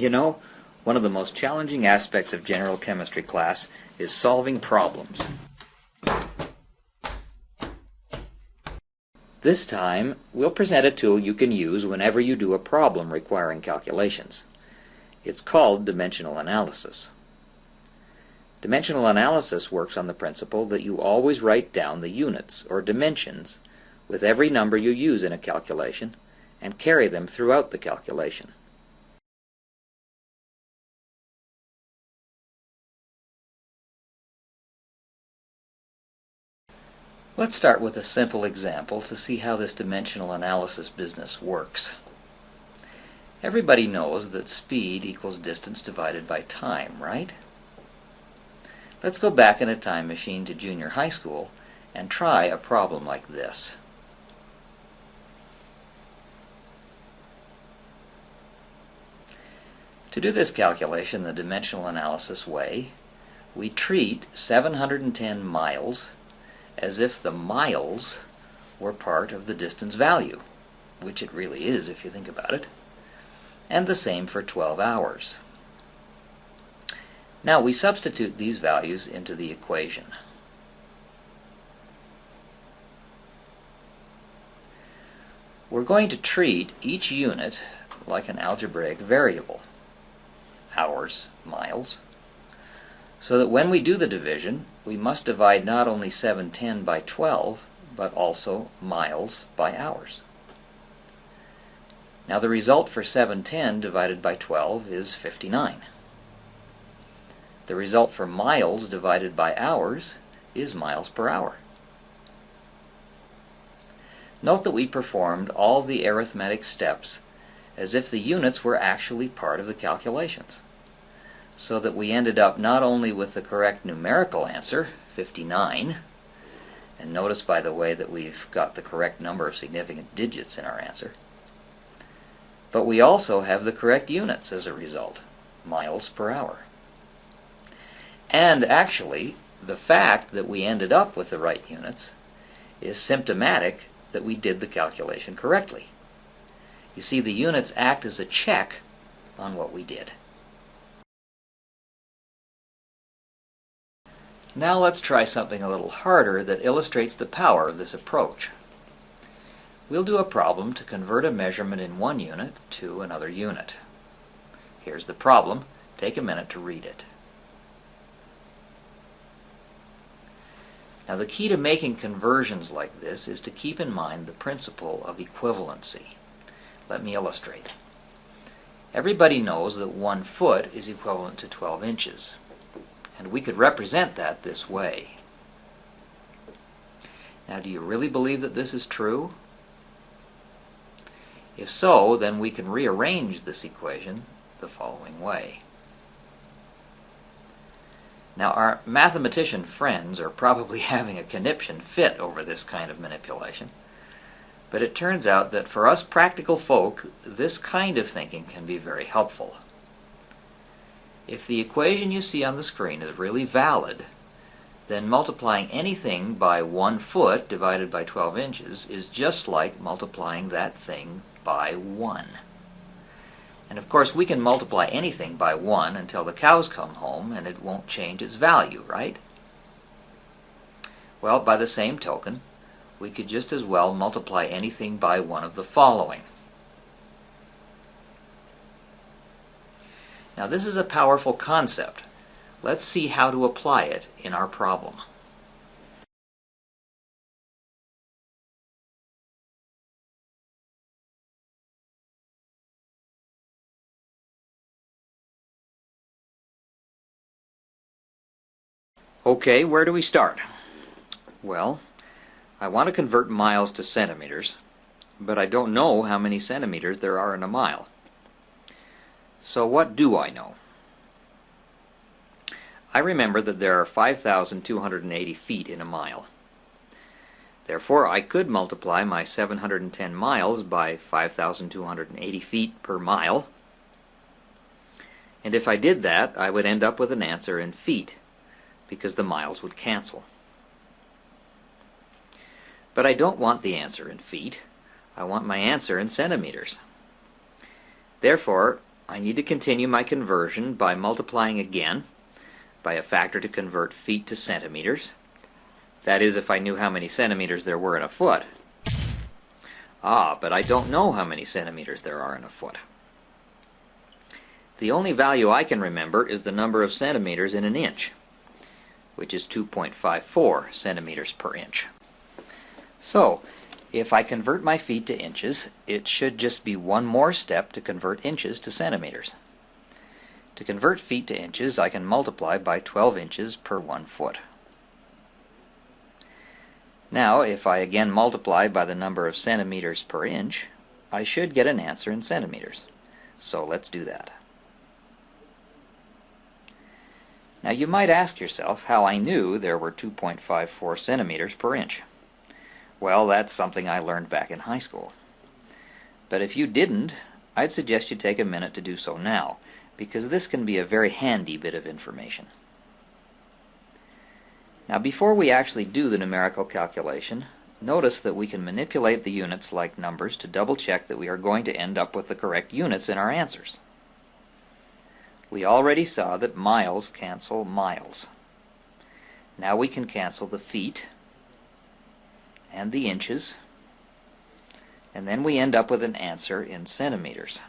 You know, one of the most challenging aspects of general chemistry class is solving problems. This time, we'll present a tool you can use whenever you do a problem requiring calculations. It's called dimensional analysis. Dimensional analysis works on the principle that you always write down the units, or dimensions, with every number you use in a calculation, and carry them throughout the calculation. Let's start with a simple example to see how this dimensional analysis business works. Everybody knows that speed equals distance divided by time, right? Let's go back in a time machine to junior high school and try a problem like this. To do this calculation the dimensional analysis way, we treat 710 miles as if the miles were part of the distance value, which it really is if you think about it, and the same for 12 hours. Now we substitute these values into the equation. We're going to treat each unit like an algebraic variable, hours, miles, so that when we do the division, we must divide not only 710 by 12, but also miles by hours. Now the result for 710 divided by 12 is 59. The result for miles divided by hours is miles per hour. Note that we performed all the arithmetic steps as if the units were actually part of the calculations, so that we ended up not only with the correct numerical answer, 59, and notice by the way that we've got the correct number of significant digits in our answer, but we also have the correct units as a result, miles per hour. And actually, the fact that we ended up with the right units is symptomatic that we did the calculation correctly. You see, the units act as a check on what we did. Now let's try something a little harder that illustrates the power of this approach. We'll do a problem to convert a measurement in one unit to another unit. Here's the problem. Take a minute to read it. Now the key to making conversions like this is to keep in mind the principle of equivalency. Let me illustrate. Everybody knows that 1 foot is equivalent to 12 inches. And we could represent that this way. Now, do you really believe that this is true? If so, then we can rearrange this equation the following way. Now, our mathematician friends are probably having a conniption fit over this kind of manipulation, but it turns out that for us practical folk, this kind of thinking can be very helpful. If the equation you see on the screen is really valid, then multiplying anything by 1 foot divided by 12 inches is just like multiplying that thing by 1. And of course we can multiply anything by 1 until the cows come home and it won't change its value, right? Well, by the same token, we could just as well multiply anything by one of the following. Now this is a powerful concept. Let's see how to apply it in our problem. Okay, where do we start? Well, I want to convert miles to centimeters, but I don't know how many centimeters there are in a mile. So what do I know? I remember that there are 5,280 feet in a mile. Therefore, I could multiply my 710 miles by 5,280 feet per mile. And if I did that, I would end up with an answer in feet, because the miles would cancel. But I don't want the answer in feet. I want my answer in centimeters. Therefore, I need to continue my conversion by multiplying again by a factor to convert feet to centimeters. That is, if I knew how many centimeters there were in a foot. But I don't know how many centimeters there are in a foot. The only value I can remember is the number of centimeters in an inch, which is 2.54 centimeters per inch. So, if I convert my feet to inches, it should just be one more step to convert inches to centimeters. To convert feet to inches, I can multiply by 12 inches per 1 foot. Now, if I again multiply by the number of centimeters per inch, I should get an answer in centimeters. So let's do that. Now you might ask yourself how I knew there were 2.54 centimeters per inch. Well, that's something I learned back in high school. But if you didn't, I'd suggest you take a minute to do so now, because this can be a very handy bit of information. Now, before we actually do the numerical calculation, notice that we can manipulate the units like numbers to double check that we are going to end up with the correct units in our answers. We already saw that miles cancel miles. Now we can cancel the feet and the inches, and then we end up with an answer in centimeters.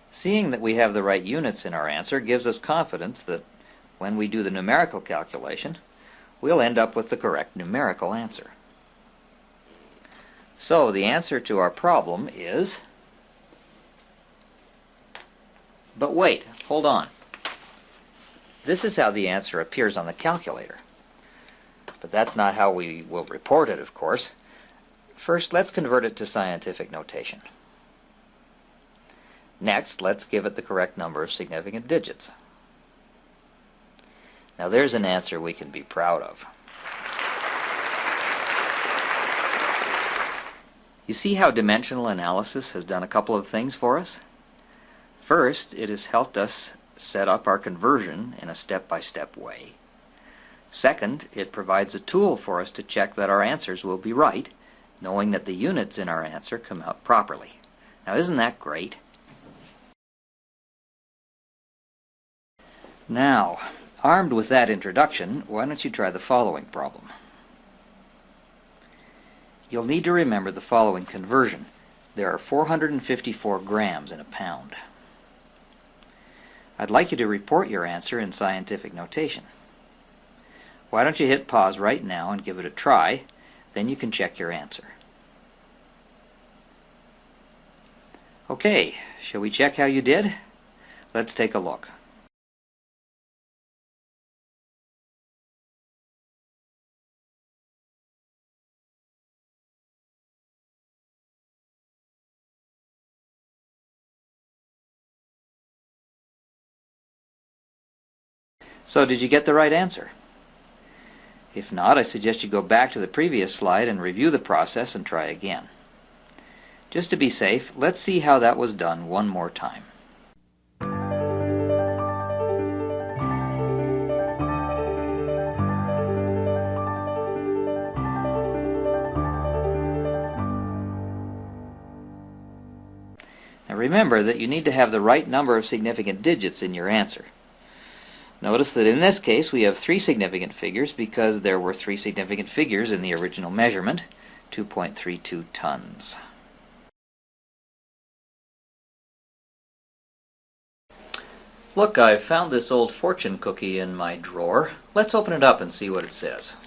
Seeing that we have the right units in our answer gives us confidence that when we do the numerical calculation, we'll end up with the correct numerical answer. So the answer to our problem is... But wait, hold on. This is how the answer appears on the calculator. But that's not how we will report it, of course. First, let's convert it to scientific notation. Next, let's give it the correct number of significant digits. Now there's an answer we can be proud of. You see how dimensional analysis has done a couple of things for us? First, it has helped us set up our conversion in a step-by-step way. Second, it provides a tool for us to check that our answers will be right, knowing that the units in our answer come out properly. Now isn't that great? Now, armed with that introduction, why don't you try the following problem? You'll need to remember the following conversion. There are 454 grams in a pound. I'd like you to report your answer in scientific notation. Why don't you hit pause right now and give it a try, then you can check your answer. Okay, shall we check how you did? Let's take a look. So did you get the right answer? If not, I suggest you go back to the previous slide and review the process and try again. Just to be safe, let's see how that was done one more time. Now remember that you need to have the right number of significant digits in your answer. Notice that in this case we have 3 significant figures because there were 3 significant figures in the original measurement, 2.32 tons. Look, I've found this old fortune cookie in my drawer. Let's open it up and see what it says.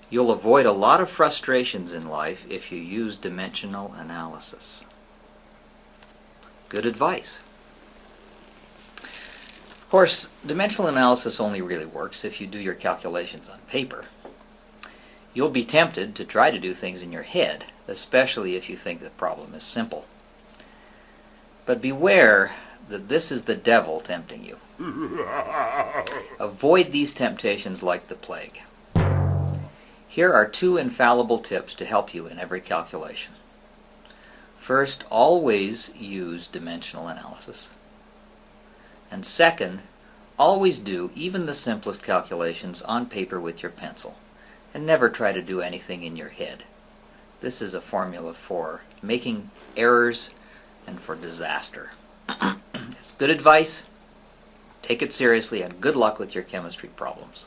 You'll avoid a lot of frustrations in life if you use dimensional analysis. Good advice. Of course, dimensional analysis only really works if you do your calculations on paper. You'll be tempted to try to do things in your head, especially if you think the problem is simple. But beware that this is the devil tempting you. Avoid these temptations like the plague. Here are 2 infallible tips to help you in every calculation. First, always use dimensional analysis. And second, always do even the simplest calculations on paper with your pencil. and never try to do anything in your head. This is a formula for making errors and for disaster. It's good advice. Take it seriously, and good luck with your chemistry problems.